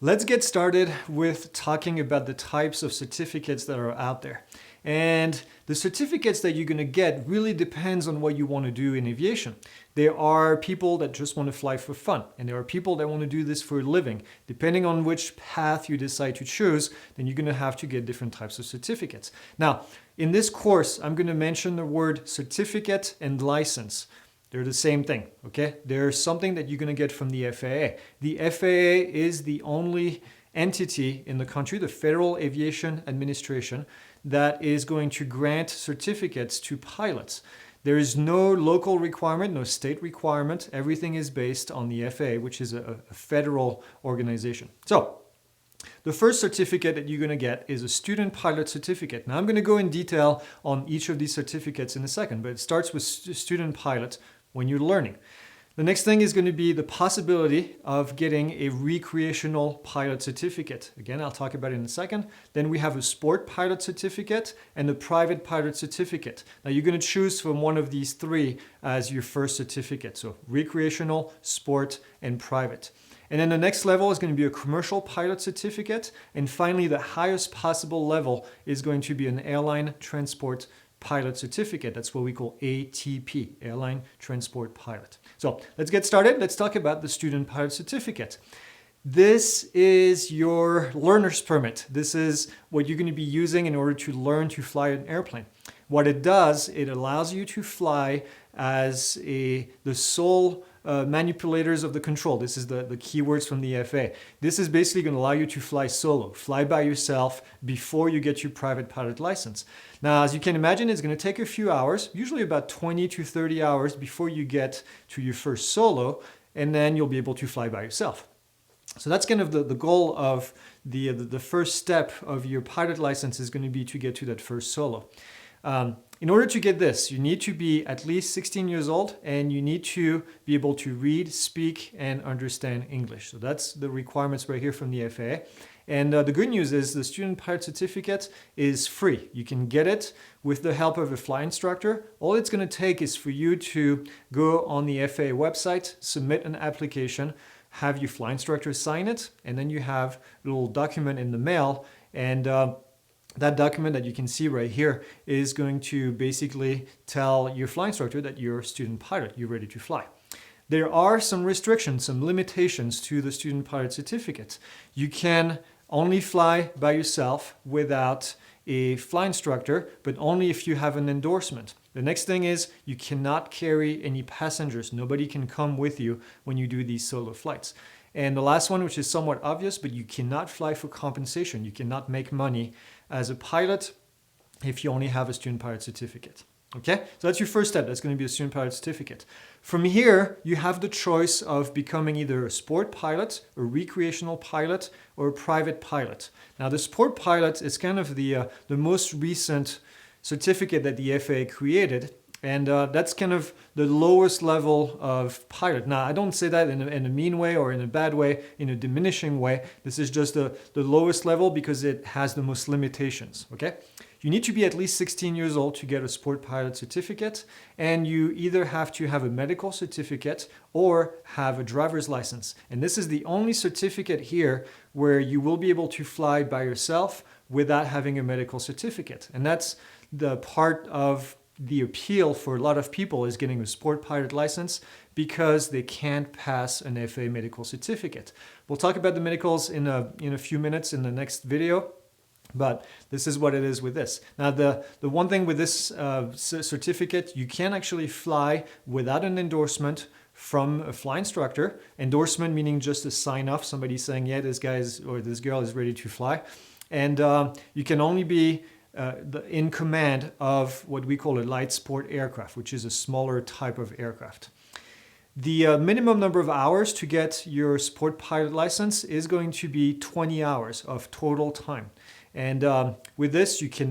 Let's get started with talking about the types of certificates that are out there. And the certificates that you're going to get really depends on what you want to do in aviation. There are people that just want to fly for fun, and there are people that want to do this for a living. Depending on which path you decide to choose, then you're going to have to get different types of certificates. Now, in this course, I'm going to mention the word certificate and license. They're the same thing, okay? They're something that you're going to get from the FAA. The FAA is the only entity in the country, the Federal Aviation Administration, that is going to grant certificates to pilots. There is no local requirement, no state requirement. Everything is based on the FAA, which is a federal organization. So, the first certificate that you're going to get is a student pilot certificate. Now, I'm going to go in detail on each of these certificates in a second, but it starts with student pilot when you're learning. The next thing is going to be the possibility of getting a recreational pilot certificate. Again, I'll talk about it in a second. Then we have a sport pilot certificate and a private pilot certificate. Now you're going to choose from one of these three as your first certificate. So recreational, sport, and private. And then the next level is going to be a commercial pilot certificate. And finally, the highest possible level is going to be an airline transport pilot certificate. That's what we call ATP, Airline Transport Pilot. So let's get started. Let's talk about the student pilot certificate. This is your learner's permit. This is what you're going to be using in order to learn to fly an airplane. What it does, it allows you to fly as the sole manipulators of the control. This is the keywords from the FAA. This is basically going to allow you to fly solo, fly by yourself before you get your private pilot license. Now, as you can imagine, it's going to take a few hours, usually about 20 to 30 hours before you get to your first solo, and then you'll be able to fly by yourself. So that's kind of the goal of the first step of your pilot license is going to be to get to that first solo. In order to get this, you need to be at least 16 years old and you need to be able to read, speak, and understand English. So that's the requirements right here from the FAA. And the good news is the student pilot certificate is free. You can get it with the help of a flight instructor. All it's going to take is for you to go on the FAA website, submit an application, have your flight instructor sign it, and then you have a little document in the mail. And that document that you can see right here is going to basically tell your flight instructor that you're a student pilot, you're ready to fly. There are some restrictions, some limitations to the student pilot certificate. You can only fly by yourself without a flight instructor, but only if you have an endorsement. The next thing is you cannot carry any passengers. Nobody can come with you when you do these solo flights. And the last one, which is somewhat obvious, but you cannot fly for compensation. You cannot make money as a pilot if you only have a student pilot certificate. Okay, so that's your first step. That's going to be a student pilot certificate. From here, you have the choice of becoming either a sport pilot, a recreational pilot, or a private pilot. Now, the sport pilot is kind of the most recent certificate that the FAA created. And that's kind of the lowest level of pilot. Now, I don't say that in a mean way or in a bad way, in a diminishing way. This is just the lowest level because it has the most limitations, okay? You need to be at least 16 years old to get a sport pilot certificate, and you either have to have a medical certificate or have a driver's license. And this is the only certificate here where you will be able to fly by yourself without having a medical certificate. And that's the part of the appeal for a lot of people is getting a sport pilot license because they can't pass an FAA medical certificate. We'll talk about the medicals in a few minutes in the next video, but this is what it is with this. Now, the one thing with this certificate, you can actually fly without an endorsement from a flight instructor. Endorsement meaning just a sign off, somebody saying, yeah, this guy is, or this girl is ready to fly. And you can only be in command of what we call a light sport aircraft, which is a smaller type of aircraft. The minimum number of hours to get your sport pilot license is going to be 20 hours of total time. And with this, you can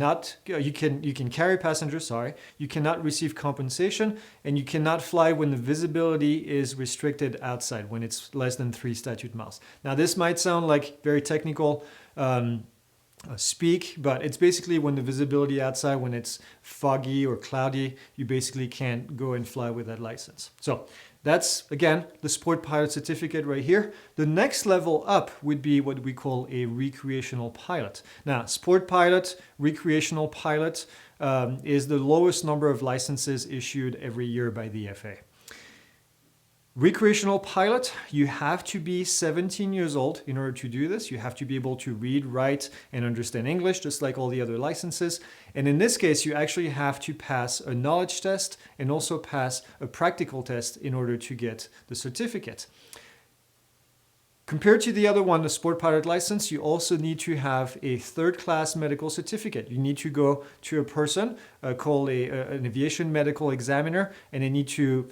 carry passengers, you cannot receive compensation, and you cannot fly when the visibility is restricted outside, when it's less than 3 statute miles. Now, this might sound like very technical speak, but it's basically when the visibility outside, when it's foggy or cloudy, you basically can't go and fly with that license. So That's, again, the sport pilot certificate right here. The next level up would be what we call a recreational pilot. Now, sport pilot, recreational pilot is the lowest number of licenses issued every year by the FAA. Recreational pilot, you have to be 17 years old in order to do this. You have to be able to read, write, and understand English, just like all the other licenses. And in this case, you actually have to pass a knowledge test and also pass a practical test in order to get the certificate. Compared to the other one, the sport pilot license, you also need to have a third-class medical certificate. You need to go to a person called an aviation medical examiner, and they need to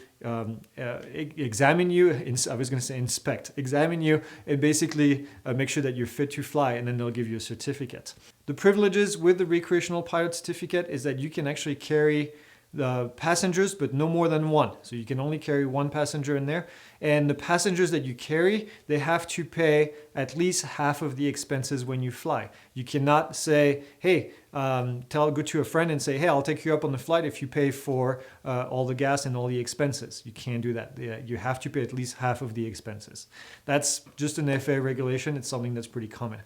examine you, examine you, and basically make sure that you're fit to fly, and then they'll give you a certificate. The privileges with the recreational pilot certificate is that you can actually carry the passengers, but no more than one. So you can only carry one passenger in there. And the passengers that you carry, they have to pay at least half of the expenses when you fly. You cannot say, hey, go to a friend and say, hey, I'll take you up on the flight if you pay for all the gas and all the expenses. You can't do that. You have to pay at least half of the expenses. That's just an FAA regulation. It's something that's pretty common.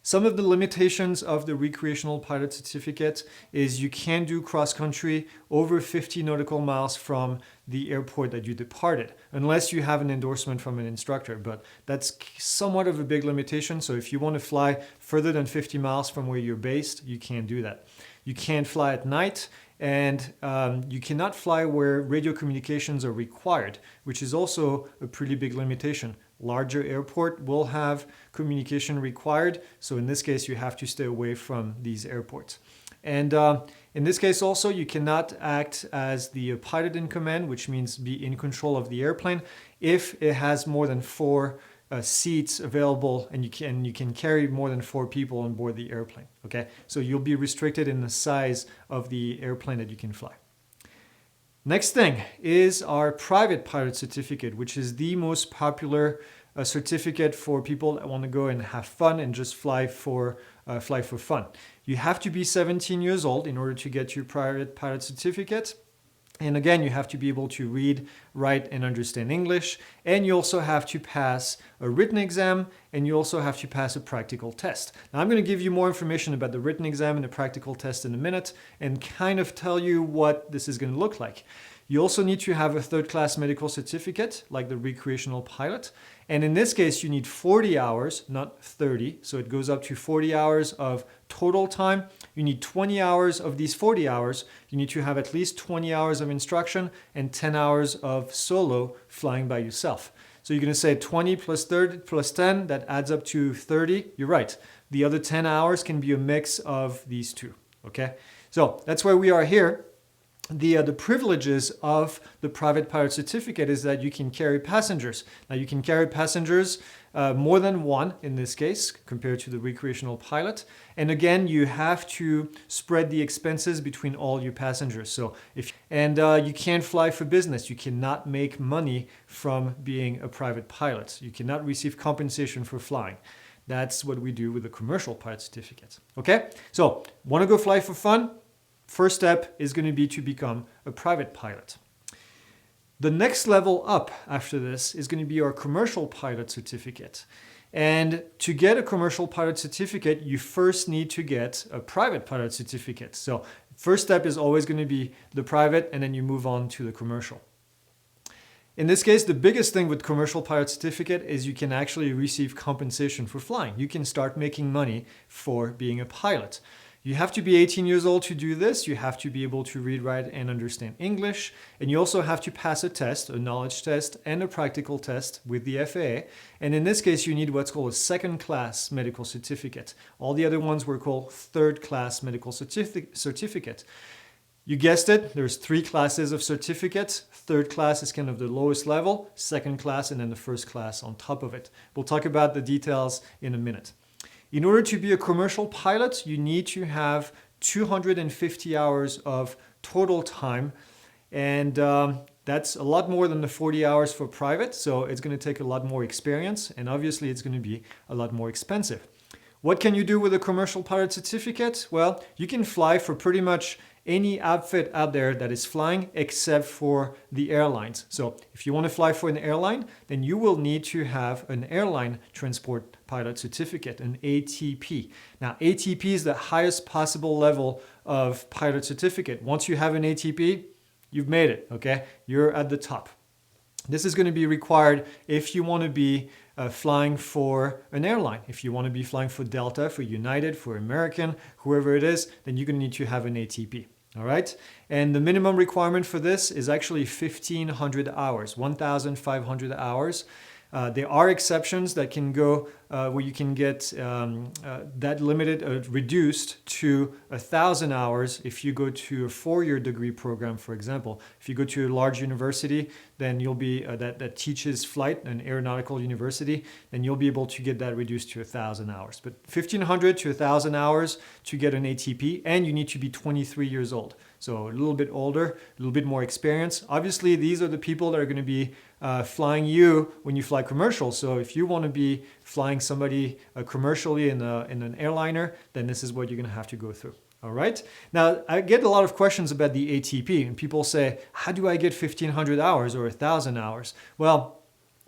Some of the limitations of the recreational pilot certificate is you can't do cross-country over 50 nautical miles from the airport that you departed, unless you have an endorsement from an instructor. But that's somewhat of a big limitation. So if you want to fly further than 50 miles from where you're based, you can't do that. You can't fly at night, and you cannot fly where radio communications are required, which is also a pretty big limitation. Larger airport will have communication required. So in this case, you have to stay away from these airports. And in this case also, you cannot act as the pilot in command, which means be in control of the airplane, if it has more than 4 seats available, and you can carry more than 4 people on board the airplane. Okay, so you'll be restricted in the size of the airplane that you can fly. Next thing is our private pilot certificate, which is the most popular certificate for people that want to go and have fun and just fly for fun. You have to be 17 years old in order to get your private pilot certificate. And again, you have to be able to read, write, and understand English. And you also have to pass a written exam, and you also have to pass a practical test. Now, I'm going to give you more information about the written exam and the practical test in a minute, and kind of tell you what this is going to look like. You also need to have a third-class medical certificate, like the recreational pilot. And in this case, you need 40 hours, not 30. So it goes up to 40 hours of total time. You need 20 hours of these 40 hours. You need to have at least 20 hours of instruction and 10 hours of solo flying by yourself. So you're going to say 20 plus 30 plus 10, that adds up to 30. You're right. The other 10 hours can be a mix of these two. Okay? So that's why we are here. The privileges of the private pilot certificate is that you can carry passengers. Now you can carry passengers more than one in this case compared to the recreational pilot. And again, you have to spread the expenses between all your passengers. So you can't fly for business. You cannot make money from being a private pilot. You cannot receive compensation for flying. That's what we do with the commercial pilot certificate. Okay? So, want to go fly for fun? First step is going to be to become a private pilot. The next level up after this is going to be our commercial pilot certificate. And to get a commercial pilot certificate, you first need to get a private pilot certificate. So first step is always going to be the private, and then you move on to the commercial. In this case, the biggest thing with commercial pilot certificate is you can actually receive compensation for flying. You can start making money for being a pilot. You have to be 18 years old to do this. You have to be able to read, write, and understand English. And you also have to pass a test, a knowledge test, and a practical test with the FAA. And in this case, you need what's called a second-class medical certificate. All the other ones were called third-class medical certificate. You guessed it, there's 3 classes of certificates. Third class is kind of the lowest level, second class, and then the first class on top of it. We'll talk about the details in a minute. In order to be a commercial pilot, you need to have 250 hours of total time, and that's a lot more than the 40 hours for private, so it's going to take a lot more experience, and obviously it's going to be a lot more expensive. What can you do with a commercial pilot certificate? Well, you can fly for pretty much any outfit out there that is flying except for the airlines. So if you want to fly for an airline, then you will need to have an airline transport pilot certificate, an ATP. Now, ATP is the highest possible level of pilot certificate. Once you have an ATP, you've made it, okay? You're at the top. This is going to be required if you want to be flying for an airline. If you want to be flying for Delta, for United, for American, whoever it is, then you're going to need to have an ATP. All right. And the minimum requirement for this is actually 1,500 hours, 1,500 hours. There are exceptions that can go where you can get that limited reduced to 1,000 hours if you go to a 4-year degree program, for example. If you go to a large university, then you'll be that teaches flight, an aeronautical university, then you'll be able to get that reduced to 1,000 hours. But 1,500 to 1,000 hours to get an ATP, and you need to be 23 years old. So a little bit older, a little bit more experience. Obviously, these are the people that are going to be flying you when you fly commercial. So if you want to be flying somebody commercially in an airliner, then this is what you're going to have to go through. All right. Now, I get a lot of questions about the ATP, and people say, how do I get 1,500 hours or 1,000 hours? Well,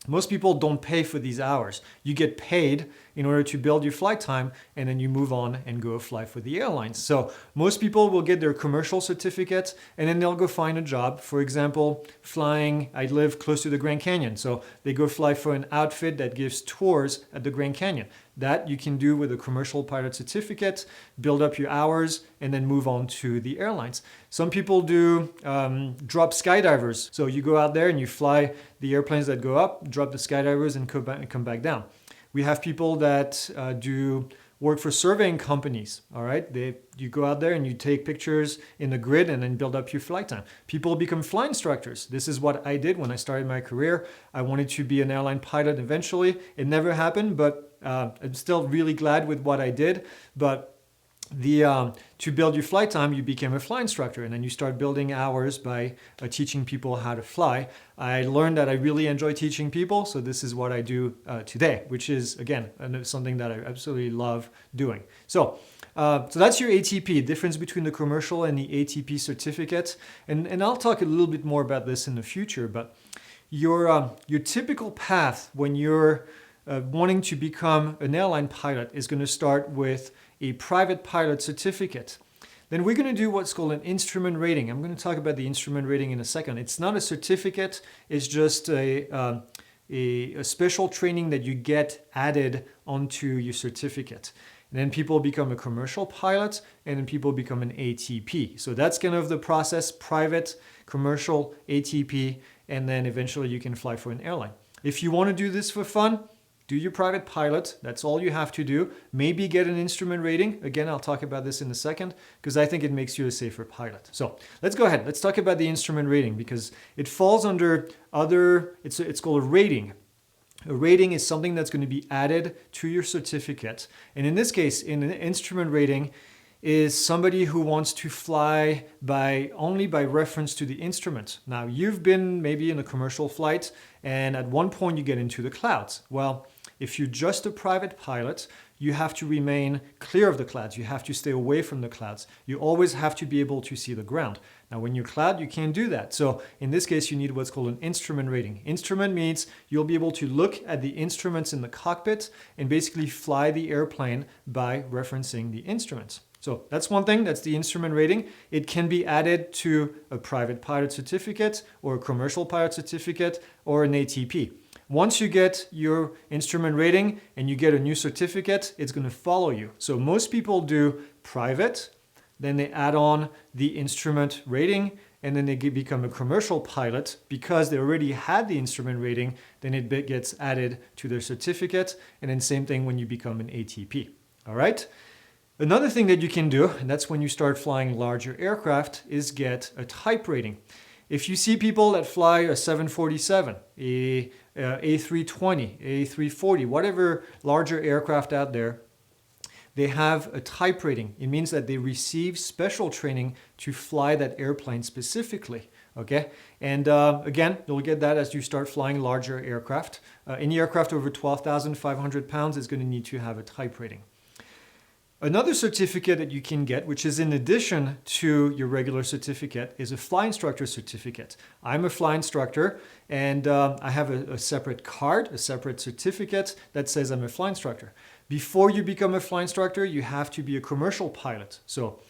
most people don't pay for these hours. You get paid in order to build your flight time, and then you move on and go fly for the airlines. So most people will get their commercial certificate, and then they'll go find a job. For example, flying, I live close to the Grand Canyon, so they go fly for an outfit that gives tours at the Grand Canyon. That you can do with a commercial pilot certificate, build up your hours, and then move on to the airlines. Some people do drop skydivers. So you go out there and you fly the airplanes that go up, drop the skydivers, and come back down. We have people that do work for surveying companies, all right? You go out there and you take pictures in the grid and then build up your flight time. People become flight instructors. This is what I did when I started my career. I wanted to be an airline pilot eventually. It never happened, but I'm still really glad with what I did. But to build your flight time, you became a flight instructor, and then you start building hours by teaching people how to fly. I learned that I really enjoy teaching people, so this is what I do today, which is, again, something that I absolutely love doing. So that's your ATP, difference between the commercial and the ATP certificate. And I'll talk a little bit more about this in the future, but your typical path when you're wanting to become an airline pilot is going to start with a private pilot certificate. Then we're going to do what's called an instrument rating. I'm going to talk about the instrument rating in a second. It's not a certificate, it's just a special training that you get added onto your certificate. And then people become a commercial pilot, and then people become an ATP. So that's kind of the process: private, commercial, ATP, and then eventually you can fly for an airline. If you want to do this for fun, do your private pilot. That's all you have to do. Maybe get an instrument rating. Again, I'll talk about this in a second because I think it makes you a safer pilot. So let's go ahead. Let's talk about the instrument rating because it falls under it's called a rating. A rating is something that's going to be added to your certificate. And in this case, in an instrument rating, is somebody who wants to fly only by reference to the instrument. Now, you've been maybe in a commercial flight, and at one point you get into the clouds. Well, if you're just a private pilot, you have to remain clear of the clouds. You have to stay away from the clouds. You always have to be able to see the ground. Now, when you're cloud, you can't do that. So in this case, you need what's called an instrument rating. Instrument means you'll be able to look at the instruments in the cockpit and basically fly the airplane by referencing the instruments. So that's one thing, that's the instrument rating. It can be added to a private pilot certificate or a commercial pilot certificate or an ATP. Once you get your instrument rating and you get a new certificate, it's going to follow you. So most people do private, then they add on the instrument rating, and then they become a commercial pilot because they already had the instrument rating, then it gets added to their certificate, and then same thing when you become an ATP. All right? Another thing that you can do, and that's when you start flying larger aircraft, is get a type rating. If you see people that fly a 747, a A320, A340, whatever larger aircraft out there, they have a type rating. It means that they receive special training to fly that airplane specifically. Okay, and again, you'll get that as you start flying larger aircraft. Any aircraft over 12,500 pounds is going to need to have a type rating. Another certificate that you can get, which is in addition to your regular certificate, is a fly instructor certificate. I'm a fly instructor, and I have a separate card, a separate certificate that says I'm a fly instructor. Before you become a fly instructor, you have to be a commercial pilot. So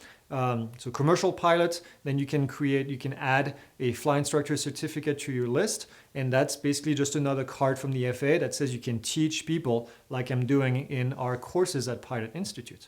commercial pilot, then you can add a fly instructor certificate to your list. And that's basically just another card from the FAA that says you can teach people like I'm doing in our courses at Pilot Institute.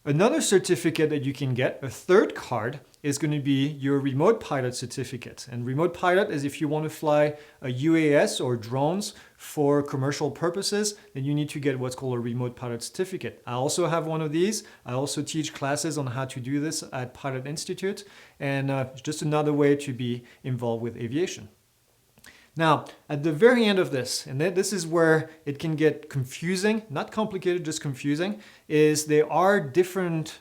Another certificate that you can get, a third card, is going to be your remote pilot certificate. And remote pilot is if you want to fly a UAS or drones for commercial purposes, then you need to get what's called a remote pilot certificate. I also have one of these. I also teach classes on how to do this at Pilot Institute, and it's just another way to be involved with aviation. Now, at the very end of this, and this is where it can get confusing, not complicated, just confusing, is there are different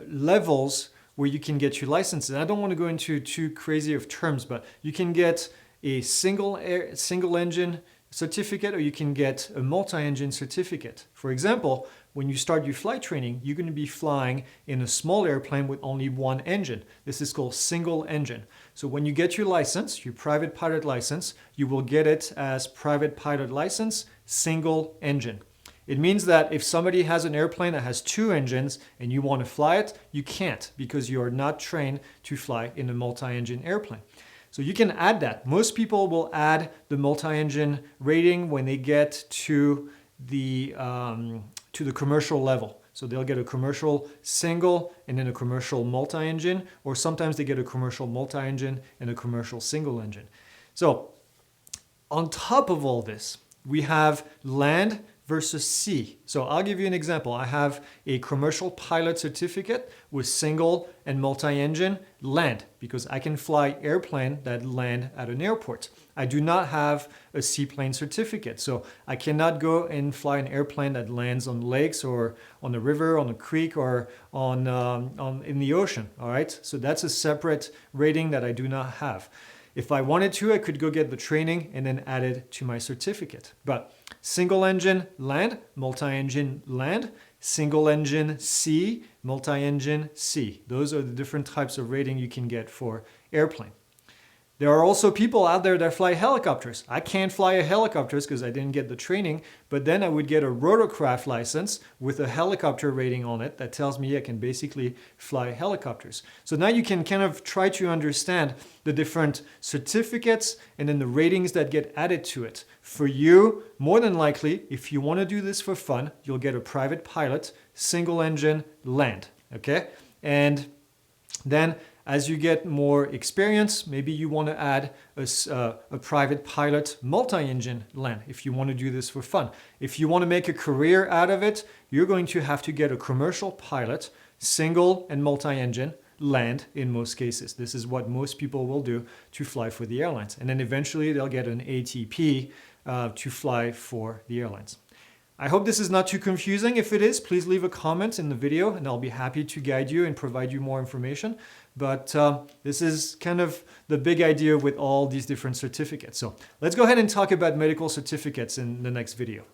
levels where you can get your licenses. And I don't want to go into too crazy of terms, but you can get a single engine certificate, or you can get a multi-engine certificate. For example, when you start your flight training, you're going to be flying in a small airplane with only one engine. This is called single engine. So when you get your license, your private pilot license, you will get it as private pilot license, single engine. It means that if somebody has an airplane that has two engines and you want to fly it, you can't, because you are not trained to fly in a multi-engine airplane. So you can add that. Most people will add the multi-engine rating when they get to the commercial level. So they'll get a commercial single and then a commercial multi-engine, or sometimes they get a commercial multi-engine and a commercial single engine. So on top of all this, we have land versus sea. So I'll give you an example. I have a commercial pilot certificate with single and multi-engine land, because I can fly airplane that land at an airport. I do not have a seaplane certificate, so I cannot go and fly an airplane that lands on lakes or on a river, on a creek, or in the ocean. All right, so that's a separate rating that I do not have. If I wanted to, I could go get the training and then add it to my certificate. But single engine land, multi-engine land, single engine sea, multi-engine sea. Those are the different types of rating you can get for airplane. There are also people out there that fly helicopters. I can't fly a helicopters because I didn't get the training, but then I would get a rotorcraft license with a helicopter rating on it that tells me I can basically fly helicopters. So now you can kind of try to understand the different certificates and then the ratings that get added to it. For you, more than likely, if you want to do this for fun, you'll get a private pilot, single engine, land, okay? And then as you get more experience, maybe you want to add a private pilot multi-engine land if you want to do this for fun. If you want to make a career out of it, you're going to have to get a commercial pilot, single and multi-engine land in most cases. This is what most people will do to fly for the airlines. And then eventually they'll get an ATP to fly for the airlines. I hope this is not too confusing. If it is, please leave a comment in the video and I'll be happy to guide you and provide you more information. But this is kind of the big idea with all these different certificates. So let's go ahead and talk about medical certificates in the next video.